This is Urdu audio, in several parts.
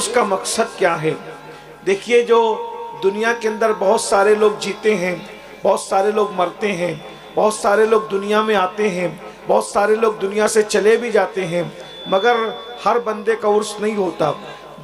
عرس کا مقصد کیا ہے؟ دیکھیے، جو دنیا کے اندر بہت سارے لوگ جیتے ہیں، بہت سارے لوگ مرتے ہیں، بہت سارے لوگ دنیا میں آتے ہیں، بہت سارے لوگ دنیا سے چلے بھی جاتے ہیں، مگر ہر بندے کا عرس نہیں ہوتا۔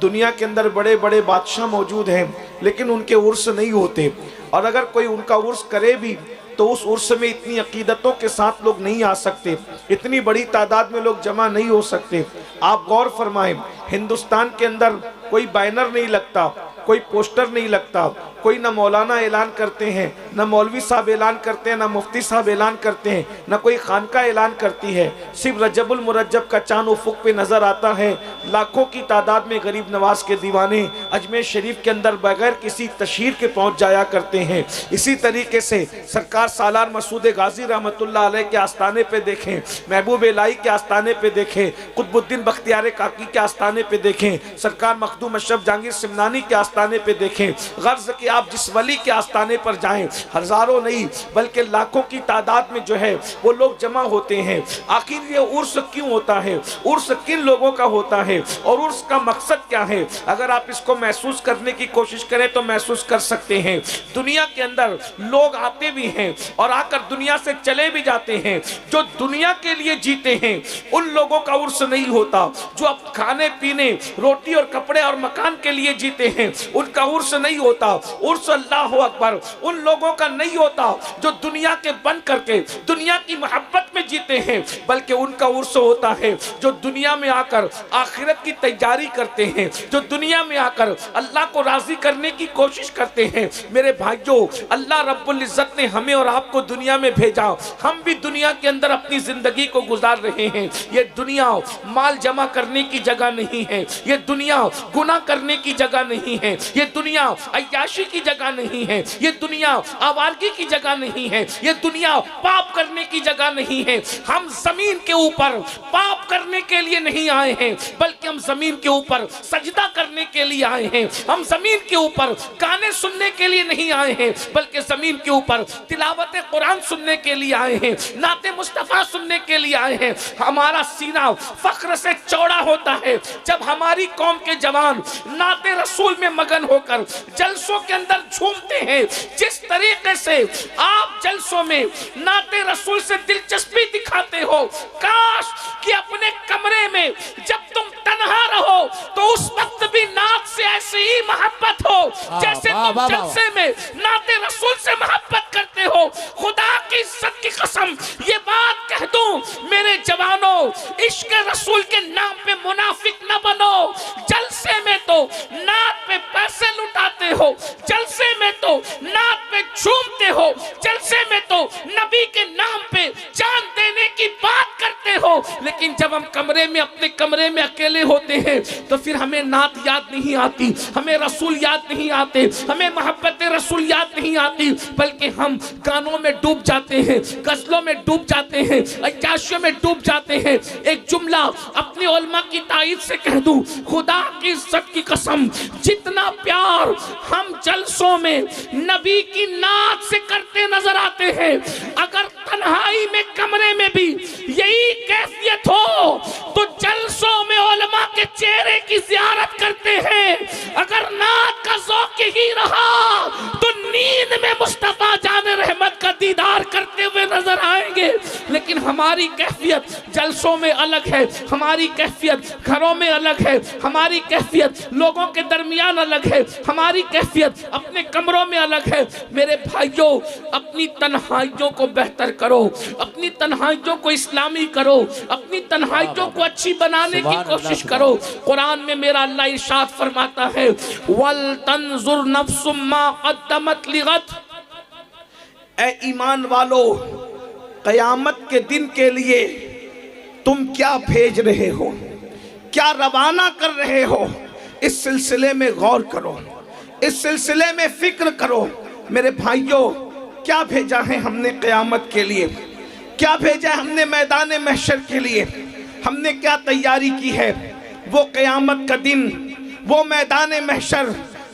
دنیا کے اندر بڑے بڑے بادشاہ موجود ہیں لیکن ان کے عرس نہیں ہوتے، اور اگر کوئی ان کا عرس کرے بھی تو اس عرس میں اتنی عقیدتوں کے ساتھ لوگ نہیں آ سکتے، اتنی بڑی تعداد میں لوگ جمع نہیں ہو سکتے۔ آپ غور فرمائیں، ہندوستان کے اندر کوئی بینر نہیں لگتا، کوئی پوسٹر نہیں لگتا، کوئی نہ مولانا اعلان کرتے ہیں، نہ مولوی صاحب اعلان کرتے ہیں، نہ مفتی صاحب اعلان کرتے ہیں، نہ کوئی خانقاہ اعلان کرتی ہے۔ صرف رجب المرجب کا چاند افق پہ نظر آتا ہے، لاکھوں کی تعداد میں غریب نواز کے دیوانے اجمیر شریف کے اندر بغیر کسی تشہیر کے پہنچ جایا کرتے ہیں۔ اسی طریقے سے سرکار سالار مسعود غازی رحمت اللہ علیہ کے آستانے پہ دیکھیں، محبوب الہی کے آستانے پہ دیکھیں، قطب الدین بختیار کاکی کے آستانے پہ دیکھیں، سرکار مخدوم اشرف جہانگیر سمنانی کے آستانے پہ دیکھیں، غرض کہ آپ جس ولی کے آستانے پر جائیں، ہزاروں نہیں بلکہ لاکھوں کی تعداد میں جو ہے وہ لوگ جمع ہوتے ہیں۔ آخر یہ عرس کیوں ہوتا ہے؟ عرس کن لوگوں کا ہوتا ہے اور عرس کا مقصد کیا ہے؟ اگر آپ اس کو محسوس کرنے کی کوشش کریں تو محسوس کر سکتے ہیں۔ دنیا کے اندر لوگ آتے بھی ہیں اور آ کر دنیا سے چلے بھی جاتے ہیں۔ جو دنیا کے لیے جیتے ہیں ان لوگوں کا عرس نہیں ہوتا۔ جو اب کھانے پینے، روٹی اور کپڑے اور مکان کے لیے جیتے ہیں ان کا عرس نہیں ہوتا۔ عرس اللہ اکبر ان لوگوں کا نہیں ہوتا جو دنیا کے بن کر کے دنیا کی محبت میں جیتے ہیں، بلکہ ان کا عرس ہوتا ہے جو دنیا میں آ کر آخرت کی تیاری کرتے ہیں، جو دنیا میں آ کر اللہ کو راضی کرنے کی کوشش کرتے ہیں۔ میرے بھائیوں، اللہ رب العزت نے ہمیں اور آپ کو دنیا میں بھیجا، ہم بھی دنیا کے اندر اپنی زندگی کو گزار رہے ہیں۔ یہ دنیا مال جمع کرنے کی جگہ نہیں ہے، یہ دنیا گناہ کرنے کی جگہ نہیں ہے، یہ دنیا عیاشی کی جگہ نہیں ہے، یہ دنیا آوارگی کی جگہ نہیں ہے، یہ دنیا پاپ کرنے کی جگہ نہیں ہے۔ ہم زمین کے اوپر پاپ کرنے کے لیے نہیں آئے ہیں، بلکہ ہم زمین کے اوپر سجدہ کرنے کے لیے آئے ہیں۔ ہم زمین کے اوپر گانے سننے کے لیے نہیں آئے ہیں، بلکہ زمین کے اوپر تلاوت قرآن سننے کے لیے آئے ہیں، نعت مصطفیٰ سننے کے لیے آئے ہیں۔ ہمارا سینہ فخر سے چوڑا ہوتا ہے جب ہماری قوم کے جوان نعت رسول میں مگن ہو کر جلسوں کے اندر جھومتے ہیں۔ جس طریقے سے آپ جلسوں میں نعت رسول سے دلچسپی دکھاتے ہو، کاش کہ اپنے کمرے میں جب تم تنہا رہو تو اس وقت بھی نعت سے ایسی ہی محبت ہو جیسے تم جلسے میں نعت رسول سے محبت کرتے ہو۔ خدا کی عزت کی قسم یہ بات کہہ دوں میرے جوانوں، عشق رسول کے نام پہ منافق نہ بنو۔ جلسے میں تو نعت پہ پیسے لٹاتے ہو، جلسے میں تو نعت پہ جھومتے ہو، جلسے میں تو نبی کے نام پہ جان دینے کی بات کرتے ہو، لیکن جب ہم کمرے میں اپنے کمرے میں اکیلے ہوتے ہیں تو پھر ہمیں نعت یاد نہیں آتی، ہمیں رسول یاد نہیں آتے، ہمیں محبت رسول یاد نہیں آتی، بلکہ ہم گانوں میں ڈوب جاتے ہیں، غزلوں میں ڈوب جاتے ہیں، عیاشیوں میں ڈوب جاتے ہیں۔ ایک جملہ اپنے علماء کی تائید سے کہہ دوں، خدا کی عزت کی قسم جتنا پیار ہم جلسوں میں نبی کی نعت سے کرتے نظر آتے ہیں، اگر تنہائی میں کمرے میں بھی یہی کیفیت ہو تو جلسوں میں علماء کے چہرے کی زیارت کرتے ہیں۔ اگر نعت کا ذوق ہی رہا تو نیند میں مصطفیٰ جان رحمت کا دیدار کرتے ہوئے نظر آئیں گے۔ لیکن ہماری کیفیت جلسوں میں الگ ہے، ہماری کیفیت گھروں میں الگ ہے، ہماری کیفیت لوگوں کے درمیان الگ ہے، ہماری کیفیت اپنے کمروں میں الگ ہے۔ میرے بھائیوں، اپنی تنہائیوں کو بہتر کرو، اپنی تنہائیوں کو اسلامی کرو، اپنی تنہائیوں کو اچھی بنانے کی کوشش کرو۔ قرآن میں میرا اللہ ارشاد فرماتا ہے وَلْتَنْظُرْ نَفْسٌ مَّا قَدَّمَتْ لِغَدٍ، اے ایمان والو، قیامت کے دن کے لیے تم کیا بھیج رہے ہو، کیا روانہ کر رہے ہو، اس سلسلے میں غور کرو، اس سلسلے میں فکر کرو۔ میرے بھائیوں، کیا بھیجا ہے ہم نے قیامت کے لیے، کیا بھیجا ہے ہم نے میدان محشر کے لیے، ہم نے کیا تیاری کی ہے؟ وہ قیامت کا دن، وہ میدان محشر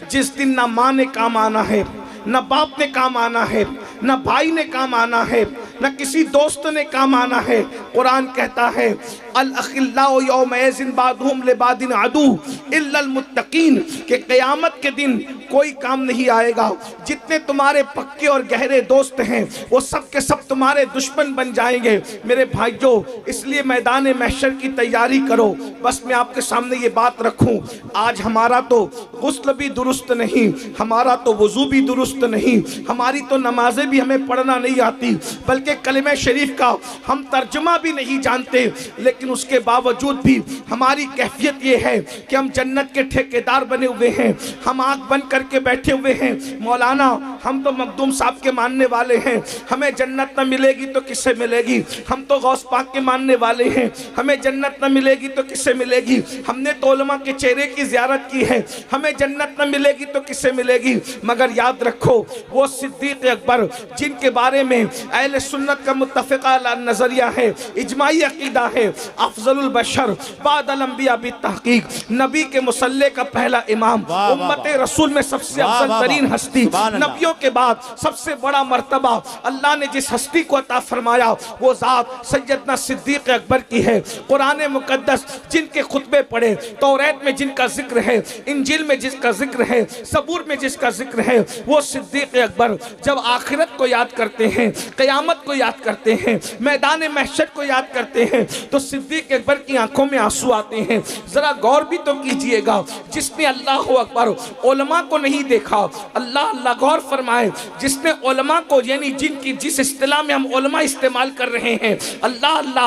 جس دن نہ ماں نے کام آنا ہے، نہ باپ نے کام آنا ہے، نہ بھائی نے کام آنا ہے، نہ کسی دوست نے کام آنا ہے، قرآن کہتا ہے الاخلاء یومئذ بعضهم لبعض عدو الا المتقین، کہ قیامت کے دن کوئی کام نہیں آئے گا، جتنے تمہارے پکے اور گہرے دوست ہیں وہ سب کے سب تمہارے دشمن بن جائیں گے۔ میرے بھائیو، اس لیے میدان محشر کی تیاری کرو۔ بس میں آپ کے سامنے یہ بات رکھوں، آج ہمارا تو غسل بھی درست نہیں، ہمارا تو وضو بھی درست نہیں، ہماری تو نمازیں بھی ہمیں پڑھنا نہیں آتی، بلکہ کلمہ شریف کا ہم ترجمہ بھی نہیں جانتے، لیکن اس کے باوجود بھی ہماری کیفیت یہ ہے کہ ہم جنت کے ٹھیکیدار بنے ہوئے ہیں، ہم آنکھ بند کر کے بیٹھے ہوئے ہیں، مولانا ہم تو مخدوم صاحب کے ماننے والے ہیں، ہمیں جنت نہ ملے گی تو کس سے ملے گی، ہم تو غوث پاک کے ماننے والے ہیں، ہمیں جنت نہ ملے گی تو کس سے ملے گی، ہم نے تو علماء کے چہرے کی زیارت کی ہے، ہمیں جنت نہ ملے گی تو کس سے ملے گی۔ مگر یاد رکھو وہ صدیق اکبر جن کے بارے میں اہل سنت کا متفقہ نظریہ ہے، اجماعی عقیدہ ہے، افضل البشر بعد الانبیاء بالتحقیق، نبی کے مصلی کا پہلا امام، امت رسول میں سب سے افضل ترین ہستی، نبیوں کے بعد سب سے بڑا مرتبہ اللہ نے جس ہستی کو عطا فرمایا وہ ذات سیدنا صدیق اکبر کی ہے۔ قرآن مقدس جن کے خطبے پڑھے، توریت میں جن کا ذکر ہے، انجیل میں جس کا ذکر ہے، زبور میں جس کا ذکر ہے، وہ صدیق اکبر جب آخرت کو یاد کرتے ہیں، قیامت کو یاد کرتے ہیں، میدان محشر کو یاد کرتے ہیں، تو صدیق اکبر کی آنکھوں میں آنسو آتے ہیں۔ ذرا غور بھی تو کیجئے گا، جس نے اللہ اکبر علماء کو نہیں دیکھا، اللہ غور فرمائے، جس نے علماء کو، یعنی جن کی جس اصطلاح میں ہم علماء استعمال کر رہے ہیں، اللہ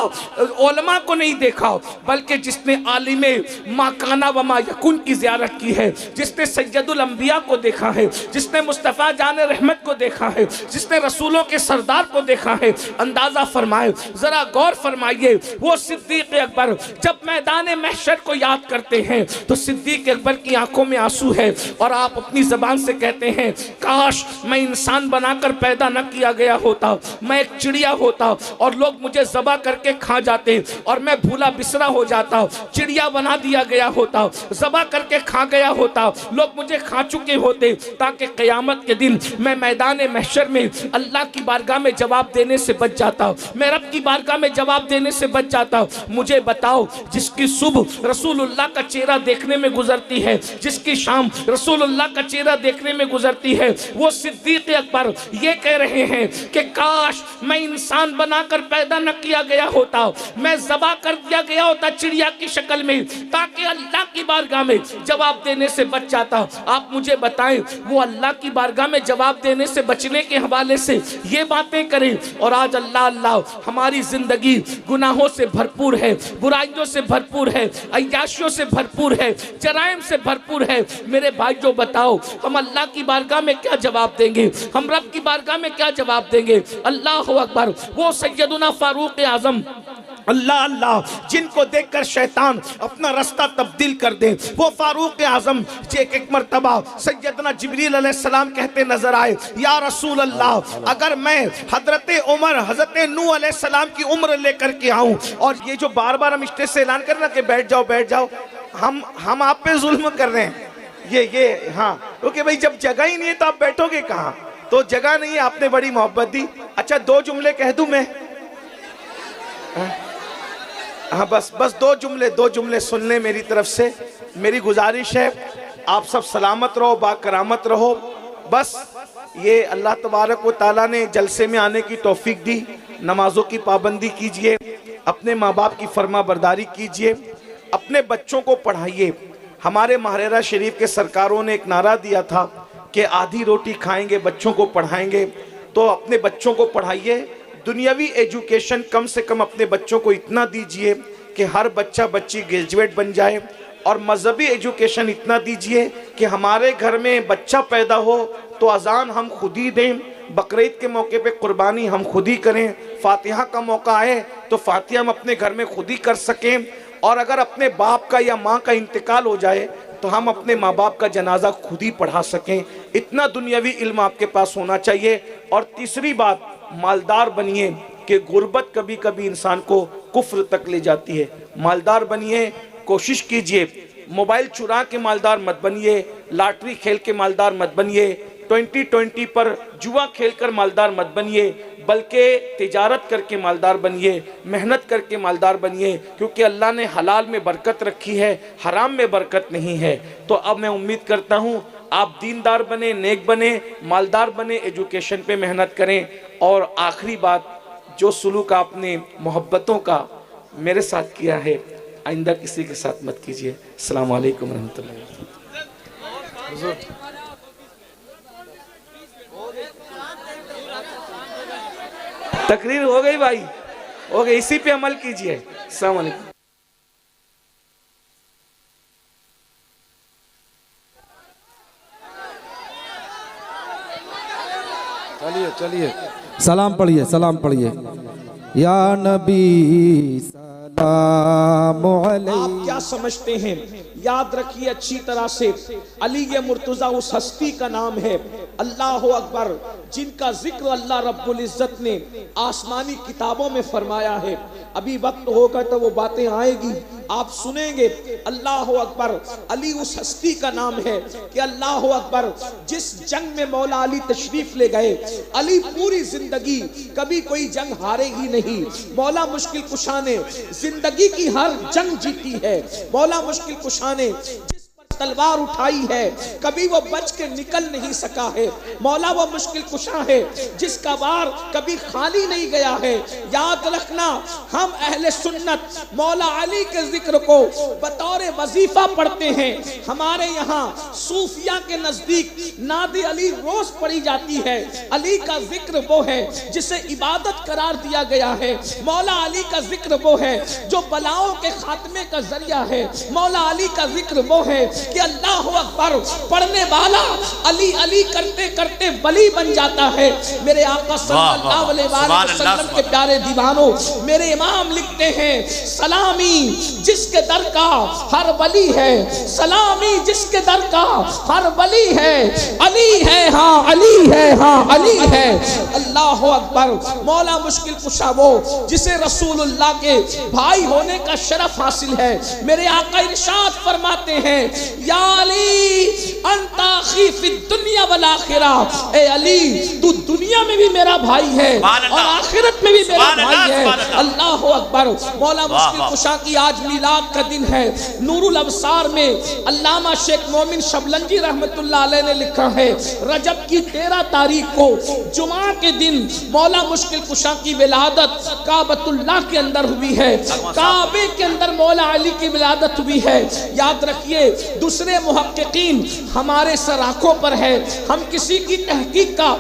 علماء کو نہیں دیکھا، بلکہ جس نے عالم ما کان و ما یکون کی زیارت کی ہے، جس نے سید الانبیاء کو دیکھا ہے، جس نے مصطفیٰ جان رحمت کو دیکھا ہے، جس نے رسولوں کے سردار کو دیکھا ہے، اندازہ فرمائے، ذرا غور فرمائیے، وہ صدیق اکبر جب میدان محشر کو یاد کرتے ہیں تو صدیق اکبر کی آنکھوں میں آنسو ہے، اور آپ اپنی زبان سے کہتے ہیں کاش میں انسان بنا کر پیدا نہ کیا گیا ہوتا، میں ایک چڑیا ہوتا اور لوگ مجھے ذبح کر کے کھا جاتے، اور میں بھولا بسرا ہو جاتا، چڑیا بنا دیا گیا ہوتا، ذبح کر کے کھا گیا ہوتا، لوگ مجھے کھا چکے ہوتے، تاکہ قیامت کے دن میں میدان محشر میں اللہ کی بارگاہ میں جواب دینے سے بچ جاتا، میں رب کی بارگاہ میں جواب دینے سے بچ جاتا۔ مجھے بتاؤ، جس کی صبح رسول اللہ کا چہرہ دیکھنے میں گزرتی ہے، جس کی شام رسول اللہ کا چہرہ دیکھنے میں گزرتی ہے، وہ صدیق اکبر یہ کہہ رہے ہیں کہ کاش میں انسان بنا کر پیدا نہ کیا گیا ہوتا، میں ذبح کر دیا گیا ہوتا چڑیا کی شکل میں، تاکہ اللہ کی بارگاہ میں جواب دینے سے بچ جاتا۔ آپ مجھے بتائیں، وہ اللہ کی بارگاہ میں جواب دینے سے بچنے کے حوالے سے یہ باتیں کریں، اور آج اللہ ہماری زندگی گناہوں سے بھرپور ہے، برائیوں سے بھرپور ہے، عیاشیوں سے بھرپور ہے، جرائم سے بھرپور ہے۔ میرے بھائیو بتاؤ، ہم اللہ کی بارگاہ میں کیا جواب دیں گے؟ ہم رب کی بارگاہ میں کیا جواب دیں گے؟ اللہ اکبر، وہ سیدنا فاروق اعظم اللہ جن کو دیکھ کر شیطان اپنا رستہ تبدیل کر دے، وہ فاروق اعظم ایک مرتبہ سیدنا جبریل علیہ السلام کہتے نظر آئے، یا رسول اللہ، اگر میں حضرت عمر، حضرت نوح علیہ السلام کی عمر لے کر کے آؤں، اور یہ جو بار بار ہم اسٹیج سے اعلان کرنا کہ بیٹھ جاؤ، ہم آپ پہ ظلم کر رہے ہیں، یہ ہاں، کیونکہ بھئی جب جگہ ہی نہیں ہے تو آپ بیٹھو گے کہاں؟ تو جگہ نہیں ہے، آپ نے بڑی محبت دی۔ اچھا 2 جملے کہہ دوں میں؟ ہاں بس 2 جملے سن لیں میری طرف سے، میری گزارش ہے، آپ سب سلامت رہو، با کرامت رہو۔ بس یہ اللہ تبارک و تعالیٰ نے جلسے میں آنے کی توفیق دی، نمازوں کی پابندی کیجئے، اپنے ماں باپ کی فرما برداری کیجئے، اپنے بچوں کو پڑھائیے۔ ہمارے ماہرہ شریف کے سرکاروں نے ایک نعرہ دیا تھا کہ آدھی روٹی کھائیں گے، بچوں کو پڑھائیں گے، تو اپنے بچوں کو پڑھائیے۔ دنیاوی ایجوکیشن کم سے کم اپنے بچوں کو اتنا دیجئے کہ ہر بچہ بچی گریجویٹ بن جائے، اور مذہبی ایجوکیشن اتنا دیجئے کہ ہمارے گھر میں بچہ پیدا ہو تو اذان ہم خود ہی دیں، بقرعید کے موقع پہ قربانی ہم خود ہی کریں، فاتحہ کا موقع آئے تو فاتحہ ہم اپنے گھر میں خود ہی کر سکیں، اور اگر اپنے باپ کا یا ماں کا انتقال ہو جائے تو ہم اپنے ماں باپ کا جنازہ خود ہی پڑھا سکیں۔ اتنا دنیاوی علم آپ کے پاس ہونا چاہیے۔ اور تیسری بات، مالدار بنیے، کہ غربت کبھی کبھی انسان کو کفر تک لے جاتی ہے۔ مالدار بنیے، کوشش کیجئے، موبائل چرا کے مالدار مت بنیے، لاٹری کھیل کے مالدار مت بنیے، 2020 پر جوا کھیل کر مالدار مت بنیے، بلکہ تجارت کر کے مالدار بنیے، محنت کر کے مالدار بنیے، کیونکہ اللہ نے حلال میں برکت رکھی ہے، حرام میں برکت نہیں ہے۔ تو اب میں امید کرتا ہوں آپ دیندار بنیں، نیک بنیں، مالدار بنیں، ایجوکیشن پہ محنت کریں۔ اور آخری بات، جو سلوک آپ نے محبتوں کا میرے ساتھ کیا ہے، آئندہ کسی کے ساتھ مت کیجیے۔ السلام علیکم ورحمۃ اللہ۔ تقریر ہو گئی بھائی، ہو گئی، اسی پہ عمل کیجیے۔ السلام علیکم۔ چلیے چلیے سلام پڑھیے، سلام پڑھیے۔ یا نبی سلام علیہ۔ آپ کیا سمجھتے ہیں؟ یاد رکھیے اچھی طرح سے، علی مرتضیٰ اس ہستی کا نام ہے، اللہ اکبر، جن کا ذکر اللہ رب العزت نے آسمانی کتابوں میں فرمایا ہے۔ ابھی وقت ہوگا تو وہ باتیں آئے گی، آپ سنیں گے۔ اللہ اکبر، علی اس ہستی کا نام ہے کہ اللہ اکبر، جس جنگ میں مولا علی تشریف لے گئے، علی پوری زندگی کبھی کوئی جنگ ہارے ہی نہیں۔ مولا مشکل کشا نے زندگی کی ہر جنگ جیتی ہے۔ مولا مشکل کشا نے جس پر تلوار اٹھائی ہے، کبھی وہ بچ کے نکل نہیں سکا ہے۔ مولا وہ مشکل کشا ہے جس کا وار کبھی خالی نہیں گیا ہے۔ یاد رکھنا، ہم اہل سنت مولا علی کے ذکر کو بطور وظیفہ پڑھتے ہیں۔ ہمارے یہاں صوفیہ کے نزدیک ناد علی روز پڑھی جاتی ہے۔ علی کا ذکر وہ ہے جسے عبادت قرار دیا گیا ہے۔ مولا علی کا ذکر وہ ہے جو بلاؤں کے خاتمے کا ذریعہ ہے۔ مولا علی کا ذکر وہ ہے کہ اللہ اکبر پڑھنے والا علی علی کرتے کرتے ولی بن جاتا ہے۔ میرے آقا صلی اللہ علیہ وسلم کے پیارے دیوانوں، میرے امام لکھتے ہیں، سلامی جس کے در کا ہر ولی ہے، سلامی جس کے در کا ہر ولی ہے، علی ہے ہاں علی ہے ہاں علی ہے۔ اللہ اکبر، مولا مشکل کشا وہ جسے رسول اللہ کے بھائی ہونے کا شرف حاصل ہے۔ میرے آقا ارشاد فرماتے ہیں، یا علی انت اخی فی الدنیا والآخرہ، اے علی تو دنیا میں بھی میرا بھائی ہے اور آخرت میں بھی میرا بھائی ہے۔ اللہ اکبر، مولا مشکل کشا کی آج میلاد کا دن ہے۔ نور الابصار میں علامہ شیخ مومن شبلنجی رحمت اللہ علیہ نے لکھا ہے، رجب کی 13 تاریخ کو جمعہ کے دن مولا مشکل کشا کی ولادت کعبۃ اللہ کے اندر ہوئی ہے۔ کعبے کے اندر مولا علی کی ولادت ہوئی ہے۔ یاد رکھیے، دوسرے محققین ہمارے سر آنکھوں پر ہے، ہم کسی کی تحقیق کا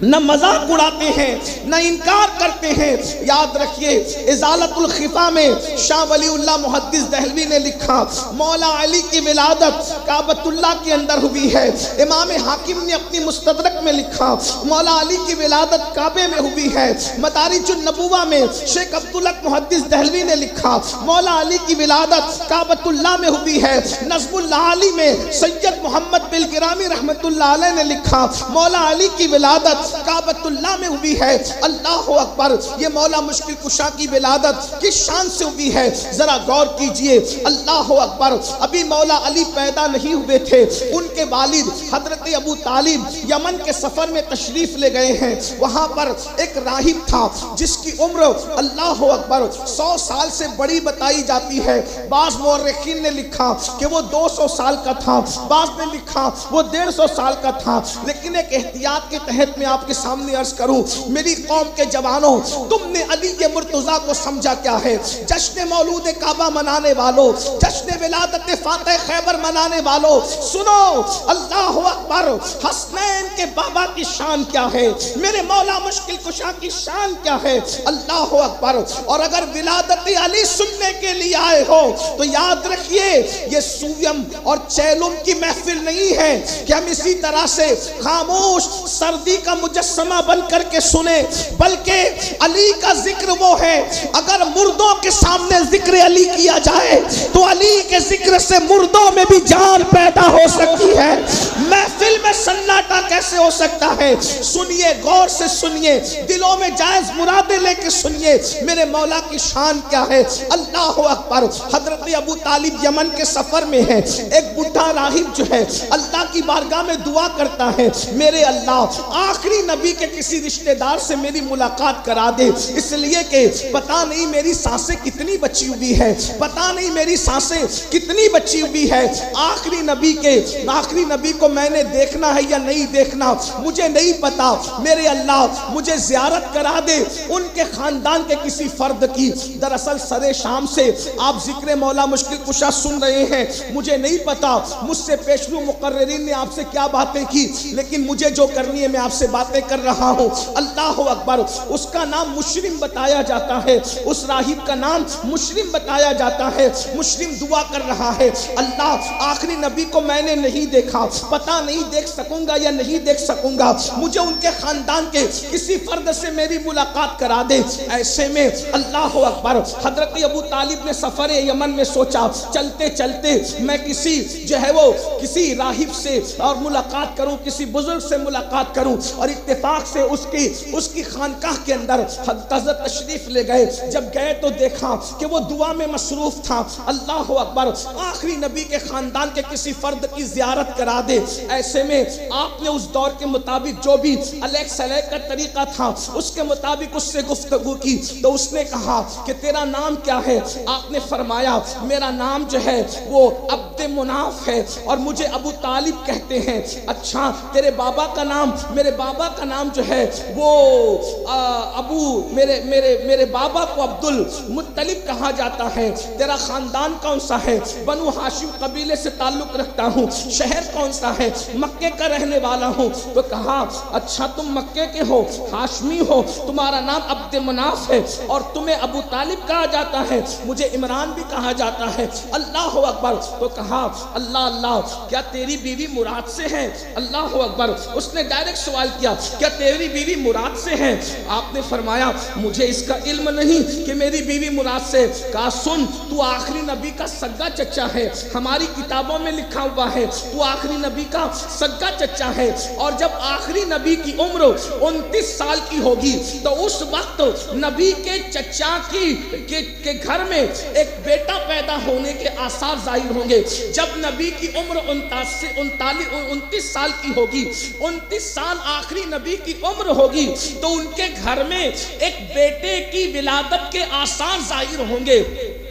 نہ مذاق اڑاتے ہیں نہ انکار کرتے ہیں۔ یاد رکھیے، ازالت الخفا میں شاہ ولی اللہ محدث دہلوی نے لکھا، مولا علی کی ولادت کعبۃ اللہ کے اندر ہوئی ہے۔ امام حاکم نے اپنی مستدرک میں لکھا، مولا علی کی ولادت کعبے میں ہوئی ہے۔ مدارج النبوہ میں شیخ عبدالحق محدث دہلوی نے لکھا، مولا علی کی ولادت کعبۃ اللہ میں ہوئی ہے۔ نظم العالی میں سید محمد بالگرامی رحمت اللہ علیہ نے لکھا، مولا علی کی ولادت کعبۃ اللہ میں ہوئی ہے۔ اللہ اکبر، یہ مولا مشکل کشا کی ولادت کس شان سے ہوئی ہے، ذرا غور کیجئے۔ اللہ اکبر، ابھی مولا علی پیدا نہیں ہوئے تھے، ان کے والد حضرت ابو طالب یمن کے سفر میں تشریف لے گئے ہیں۔ وہاں پر ایک راہب تھا جس کی عمر اللہ اکبر 100 سال سے بڑی بتائی جاتی ہے۔ بعض مورخین نے لکھا کہ وہ 200 سال کا تھا، بعض نے لکھا وہ 150 سال کا تھا، لیکن ایک احتیاط کے تحت میں آپ کے سامنے عرض کروں، میری قوم کے جوانوں، تم نے علی مرتضیٰ کو سمجھا کیا ہے؟ جشن مولود کعبہ منانے والوں، جشن ولادت فاتح خیبر منانے والوں، سنو، اللہ اکبر، حسنین کے بابا کی شان کیا ہے، میرے مولا مشکل کشا کی شان کیا ہے، اللہ اکبر۔ اور اگر ولادت علی سننے کے لیے آئے ہو تو یاد رکھیے، یہ سویم اور چیلم کی محفل نہیں ہے کہ ہم اسی طرح سے خاموش سردی کا مجسمہ بن کر کے سنیں، بلکہ علی کا ذکر وہ ہے، اگر مردوں کے سامنے ذکر علی کیا جائے تو علی کے ذکر سے مردوں میں بھی جان پیدا ہو سکتی ہے۔ محفل میں سننا گھاٹا کیسے ہو سکتا ہے؟ سنیے، غور سے سنیے، دلوں میں جائز مرادیں لے کے سنیے میرے مولا کی شان کیا ہے۔ اللہ اکبر۔ حضرت ابو طالب یمن کے سفر میں ہے، ایک بڈھا راہب جو ہے اللہ کی بارگاہ میں دعا کرتا ہے، میرے اللہ آخری نبی کے کسی رشتہ دار سے میری ملاقات کرا دے، اس لیے کہ پتہ نہیں میری سانسیں کتنی بچی ہوئی ہے، پتہ نہیں میری سانسیں کتنی بچی ہوئی ہے، آخری نبی کو میں نے دیکھنا ہے یا نہیں دیکھنا مجھے نہیں پتا، میرے اللہ مجھے زیارت کرا دے ان کے خاندان کے کسی فرد کی۔ دراصل سر شام سے آپ ذکر مولا مشکل کشا سن رہے ہیں، مجھے نہیں پتا مجھ سے پیشرو مقررین نے آپ سے کیا باتیں کی، لیکن مجھے جو کرنی ہے میں آپ سے باتیں کر رہا ہوں۔ اللہ اکبر۔ اس کا نام مشرم بتایا جاتا ہے، اس راہب کا نام مشرم بتایا جاتا ہے۔ مشرم دعا کر رہا ہے، اللہ آخری نبی کو میں نے نہیں دیکھا، پتہ نہیں دیکھ سکوں گا یا نہیں دیکھ سکوں گا، مجھے ان کے خاندان کے کسی فرد سے میری ملاقات کرا دے۔ ایسے میں اللہ اکبر، حضرت ابو طالب نے سفر یمن میں سوچا چلتے چلتے میں کسی راہب سے اور ملاقات کروں، کسی بزرگ سے ملاقات کروں، اور اتفاق سے اس کی خانقاہ کے اندر حضرت تشریف لے گئے۔ جب گئے تو دیکھا کہ وہ دعا میں مصروف تھا۔ اللہ اکبر۔ آخری نبی کے خاندان کے کسی فرد کی زیارت کرا دے۔ ایسے میں آپ نے اس دور کے مطابق جو بھی علیہ سلیک کا طریقہ تھا اس کے مطابق اس سے گفتگو کی، تو اس نے کہا کہ تیرا نام کیا ہے؟ آپ نے فرمایا میرا نام جو ہے وہ عبد مناف ہے اور مجھے ابو طالب کہتے ہیں۔ اچھا تیرے بابا کا نام؟ میرے بابا کا نام جو ہے وہ میرے بابا کو عبد المطلب کہا جاتا ہے۔ تیرا خاندان کون سا ہے؟ بنو ہاشم قبیلے سے تعلق رکھتا ہوں۔ شہر کون سا ہے؟ مکے کا رہنے والا ہوں۔ تو کہا اچھا تم مکے کے ہو، ہاشمی ہو، تمہارا نام عبد مناف ہے اور تمہیں ابو طالب کہا جاتا ہے، مجھے عمران بھی کہا جاتا ہے۔ اللہ اکبر۔ تو کہا اللہ کیا تیری بیوی مراد سے ہے؟ اللہ اکبر۔ اس نے ڈائریکٹ سوال کیا کیا تیری بیوی مراد سے ہے؟ آپ نے فرمایا مجھے اس کا علم نہیں کہ میری بیوی مراد سے۔ کہا سن تو آخری نبی کا سگا چچا ہے، ہماری کتابوں میں لکھا ہوا ہے تو آخری نبی کا سگا چچا ہے، اور جب آخری نبی کی عمر 29 سال کی ہوگی تو اس وقت نبی کے چچا کے گھر میں ایک بیٹا پیدا ہونے کے آثار ظاہر ہوں گے۔ جب نبی کی عمر 29 سال کی ہوگی، 29 سال آخری نبی کی عمر ہوگی، تو ان کے گھر میں ایک بیٹے کی ولادت کے آثار ظاہر ہوں گے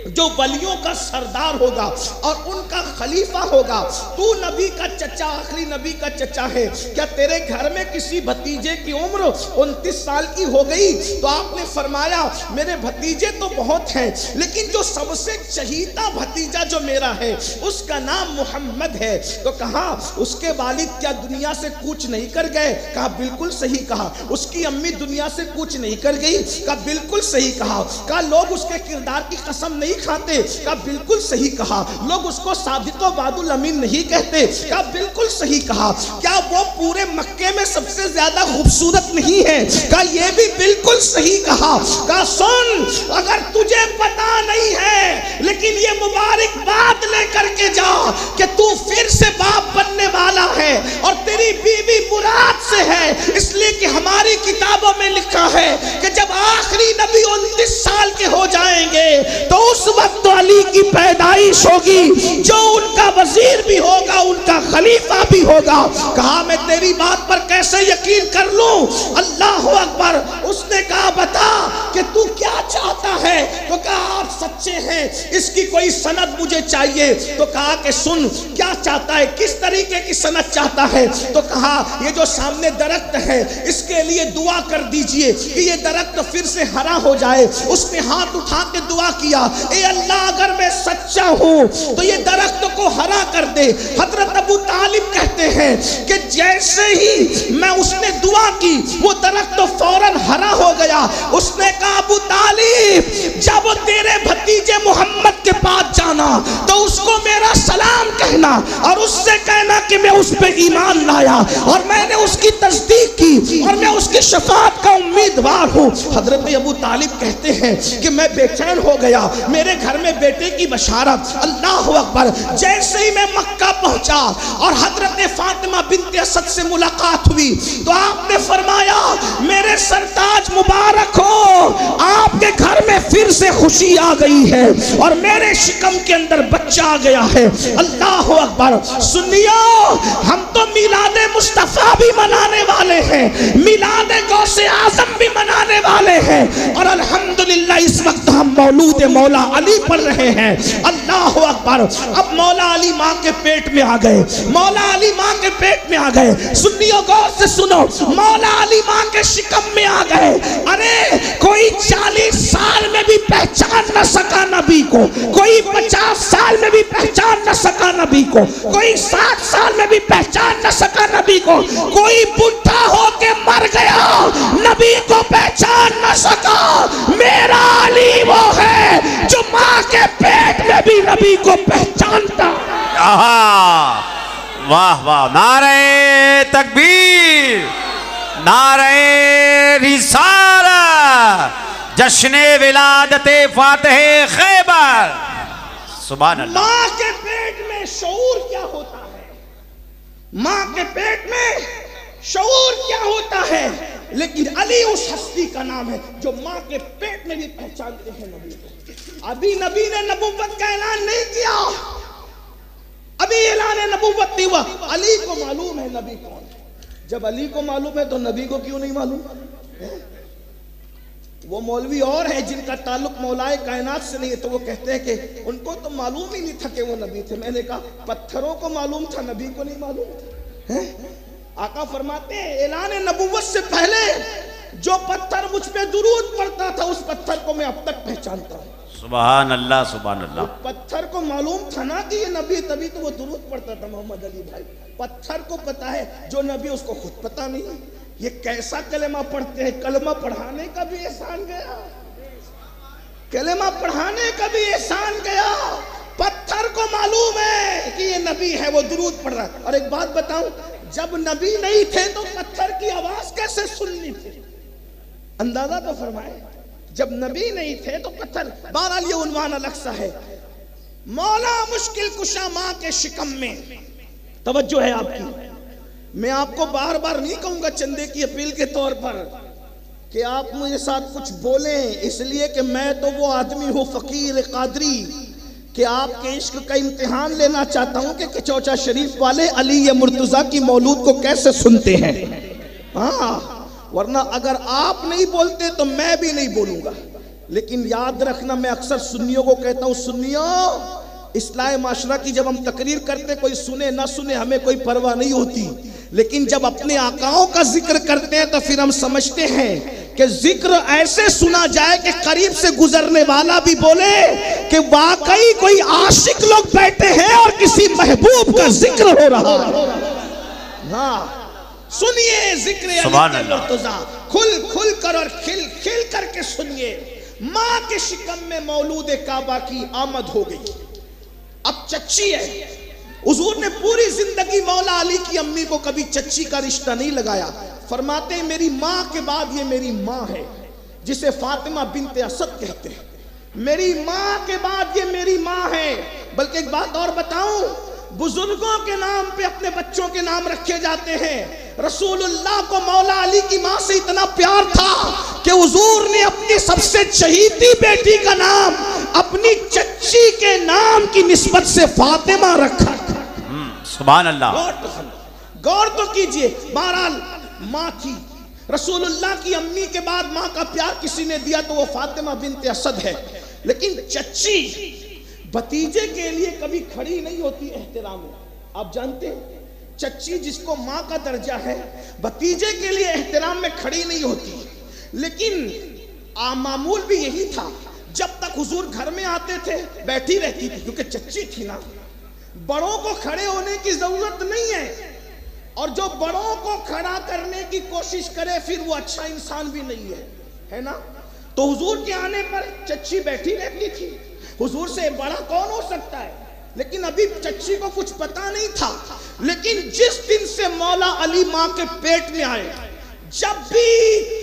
جو ولیوں کا سردار ہوگا اور ان کا خلیفہ ہوگا۔ تو نبی کا چچا، آخری نبی کا چچا ہے، کیا تیرے گھر میں کسی بھتیجے کی عمر 29 سال کی ہو گئی؟ تو آپ نے فرمایا میرے بھتیجے تو بہت ہیں لیکن جو سب سے چہیتا بھتیجا جو میرا ہے اس کا نام محمد ہے۔ تو کہا اس کے والد کیا دنیا سے کوچ نہیں کر گئے؟ کہا بالکل صحیح کہا۔ اس کی امی دنیا سے کوچ نہیں کر گئی؟ کہا بالکل صحیح کہا۔ کہا لوگ اس کے کردار کی قسم نہیں کھاتے؟ کہا بالکل صحیح کہا۔ لوگ اس کو صادق و وعد الامین نہیں کہتے؟ کہا بالکل صحیح کہا۔ کیا وہ پورے مکے میں سب سے زیادہ خوبصورت نہیں ہے؟ کہا یہ بھی بالکل صحیح کہا۔ کہا سن اگر تجھے پتا نہیں ہے لیکن یہ مبارک بات لے کر کے جا کہ تو پھر سے باپ بننے والا ہے اور تیری بیوی مراد سے ہے، اس لیے کہ ہماری کتابوں میں لکھا ہے کہ جب آخری نبی 29 سال کے ہو جائیں گے تو اس وقت علی کی پیدائش ہوگی جو ان کا وزیر بھی ہوگا، ان کا خلیفہ بھی ہوگا۔ کہا میں تیری بات پر کیسے یقین کر لوں؟ اللہ اکبر۔ اس نے کہا بتا کہ تو کیا چاہتا ہے؟ تو کہا آپ سچے ہیں، اس کی کوئی سند مجھے چاہیے۔ تو کہا کہ سن کیا چاہتا ہے، کس طریقے کی سند چاہتا ہے؟ تو کہا یہ جو سامنے درخت ہے اس کے لیے دعا کر دیجئے کہ یہ درخت پھر سے ہرا ہو جائے۔ اس نے ہاتھ اٹھا کے دعا کیا اے اللہ اگر میں سچا ہوں تو یہ درخت کو ہرا کر دے۔ حضرت ابو طالب کہتے ہیں کہ جیسے ہی میں اس نے دعا کی وہ درخت فوراً ہرا ہو گیا۔ اس نے کہا ابو طالب جب تیرے بھتیجے محمد کے پاس جانا تو اس کو میرا سلام کہنا اور اس سے کہنا کہ میں اس پہ ایمان لایا اور میں نے اس کی تصدیق کی اور میں اس کی شفاعت کا امیدوار ہوں۔ حضرت ابو طالب کہتے ہیں کہ میں بے چین ہو گیا، میرے گھر میں بیٹے کی بشارت۔ اللہ اکبر۔ جیسے ہی میں مکہ پہنچا اور حضرت فاطمہ بنت اسد سے ملاقات ہوئی تو آپ نے فرمایا میرے سرتاج مبارک ہو، آپ کے گھر میں پھر سے خوشی آ گئی ہے اور میرے شکم کے اندر بچہ آ گیا ہے۔ اللہ اکبر۔ سنیو، ہم تو میلاد مصطفیٰ بھی منانے والے ہیں، میلاد غوث اعظم بھی منانے والے ہیں، اور الحمدللہ اس وقت ہم مولود مولا علی پڑھ رہے ہیں۔ اللہ اکبر۔ اب مولا علی ماں کے پیٹ میں آ گئے، مولا علی ماں کے پیٹ میں آ گئے۔ سنیو، غور سے سنو، مولا علی ماں کے شکم میں آ گئے۔ ارے کوئی 40 سال میں بھی پہچان نہ سکا نبی کو، کوئی 50 سال میں بھی پہچان نہ سکا نبی کو، کوئی 60 سال میں بھی پہچان نہ سکا نبی کو، کوئی بڈھا ہو کے مر گیا نبی کو پہچان نہ سکا۔ میرا علی وہ ہے جو ماں کے پیٹ میں بھی نبی کو پہچانتا۔ واہ واہ، نعرہ تکبیر، نعرہ رسالت، جشن ولادت فاتح خیبر۔ سبحان اللہ۔ ماں کے پیٹ میں شعور کیا ہوتا ہے، ماں کے پیٹ میں شعور کیا ہوتا ہے، لیکن علی اس ہستی کا نام ہے جو ماں کے پیٹ میں بھی پہچانتے ہیں نبی کو۔ ابھی نبی نے نبوت کا اعلان نہیں کیا، ابھی اعلان نبوت نہیں ہوا، علی کو معلوم ہے نبی کون ہے۔ جب علی کو معلوم ہے تو نبی کو کیوں نہیں معلوم؟ وہ مولوی اور ہیں جن کا تعلق مولائے کائنات سے نہیں ہے تو وہ کہتے ہیں کہ ان کو تو معلوم ہی نہیں تھا کہ وہ نبی تھے۔ میں نے کہا پتھروں کو معلوم تھا، نبی کو نہیں معلوم ہے۔ آقا فرماتے ہیں اعلان نبوت سے پہلے جو پتھر مجھ پہ درود پڑتا تھا اس پتھر کو میں اب تک پہچانتا ہوں۔ سبحان اللہ، سبحان اللہ۔ پتھر کو معلوم تھا نا کہ یہ نبی، تبھی تو وہ درود پڑتا تھا۔ محمد علی بھائی، پتھر کو پتا ہے، جو نبی اس کو خود پتا نہیں۔ یہ کیسا کلمہ پڑھتے ہیں، کلمہ پڑھانے کا بھی احسان گیا، کلمہ پڑھانے کا بھی احسان گیا۔ پتھر کو معلوم ہے کہ یہ نبی ہے، وہ درود پڑھ رہا ہے۔ اور ایک بات بتاؤں، جب نبی نہیں تھے تو پتھر کی آواز کیسے سننی تھی؟ اندازہ تو فرمائے، جب نبی نہیں تھے تو پتھر۔ بہرحال یہ عنوان الگ سا ہے۔ مولا مشکل کشا ماں کے شکم میں، توجہ ہے آپ کی۔ میں آپ کو بار بار نہیں کہوں گا چندے کی اپیل کے طور پر کہ آپ مجھے ساتھ کچھ بولیں، اس لیے کہ میں تو وہ آدمی ہوں فقیر قادری کہ آپ کے عشق کا امتحان لینا چاہتا ہوں کہ کچوچا شریف والے علی مرتضیٰ کی مولود کو کیسے سنتے ہیں۔ ہاں، ورنہ اگر آپ نہیں بولتے تو میں بھی نہیں بولوں گا۔ لیکن یاد رکھنا، میں اکثر سنیوں کو کہتا ہوں، سنیوں، اصلاح معاشرہ کی جب ہم تقریر کرتے کوئی سنے نہ سنے ہمیں کوئی پرواہ نہیں ہوتی، لیکن جب اپنے آقاؤں کا ذکر کرتے ہیں تو پھر ہم سمجھتے ہیں کہ ذکر ایسے سنا جائے کہ قریب سے گزرنے والا بھی بولے کہ واقعی کوئی عاشق لوگ بیٹھے ہیں اور کسی محبوب کا ذکر ہو رہا ہے۔ ہاں، سنیے ذکر علی مرتضیٰ، کھل کھل کر اور کھل کھل کر کے سنیے۔ ماں کے شکم میں مولود کعبہ کی آمد ہو گئی، اب چچی ہے۔ حضور نے پوری زندگی مولا علی کی امی کو کبھی چچی کا رشتہ نہیں لگایا۔ فرماتے ہیں میری ماں کے بعد یہ میری ماں ہے، جسے فاطمہ بنت اسد کہتے ہیں۔ میری ماں کے بعد یہ میری ماں ہے۔ بلکہ ایک بات اور بتاؤں، بزرگوں کے نام پہ اپنے بچوں کے نام رکھے جاتے ہیں۔ رسول اللہ کو مولا علی کی ماں سے اتنا پیار تھا کہ حضور نے اپنی سب سے چہیتی بیٹی کا نام اپنی چچی کے نام کی نسبت سے فاطمہ رکھا۔ سبحان اللہ۔ غور تو کیجئے۔ بہرحال ماں تھی، رسول اللہ کی امی کے بعد ماں کا پیار کسی نے دیا تو وہ فاطمہ بنت اسد ہے۔ لیکن چچی بھتیجے کے لیے کبھی کھڑی نہیں ہوتی احترام میں۔ آپ جانتے ہیں چچی جس کو ماں کا درجہ ہے بھتیجے کے لیے احترام میں کھڑی نہیں ہوتی۔ لیکن معمول بھی یہی تھا، جب تک حضور گھر میں آتے تھے بیٹھی رہتی تھی کیونکہ چچی تھی نا۔ بڑوں کو کھڑے ہونے کی ضرورت نہیں ہے، اور جو بڑوں کو کھڑا کرنے کی کوشش کرے پھر وہ اچھا انسان بھی نہیں ہے نا۔ تو حضور کے آنے پر چچی بیٹھی رہتی تھی۔ حضور سے بڑا کون ہو سکتا ہے؟ لیکن ابھی چچی کو کچھ پتا نہیں تھا۔ لیکن جس دن سے مولا علی ماں کے پیٹ میں آئے، جب بھی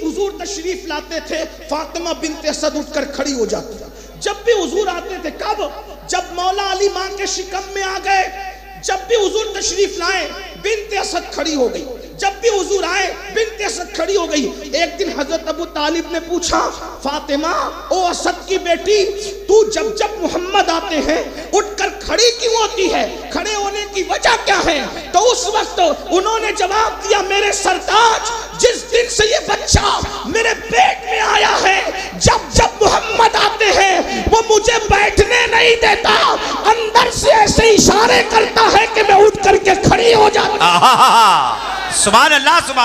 حضور تشریف لاتے تھے فاطمہ بنت اسد اٹھ کر کھڑی ہو جاتی۔ جب بھی حضور آتے تھے، کب؟ جب مولا علی ماں کے شکم میں آ گئے، جب بھی حضور تشریف لائے بنت اسد کھڑی ہو گئی، جب بھی حضور آئے بنت اسد کھڑی ہو گئی۔ ایک دن حضرت ابو طالب نے پوچھا فاطمہ او اسد کی بیٹی، تو جب جب محمد آتے ہیں اٹھ کر کھڑی کیوں ہوتی ہے، کھڑے ہونے کی وجہ کیا ہے؟ تو اس وقت انہوں نے جواب دیا میرے سرتاج، جس دن سے یہ بچہ میرے پیٹ میں آیا ہے جب جب محمد آتے ہیں وہ مجھے بیٹھنے نہیں دیتا، اندر سے ایسے اشارے کرتا ہے کہ میں اٹھ کر کے کھڑی ہو جاتا۔ سبحان اللہ سبحان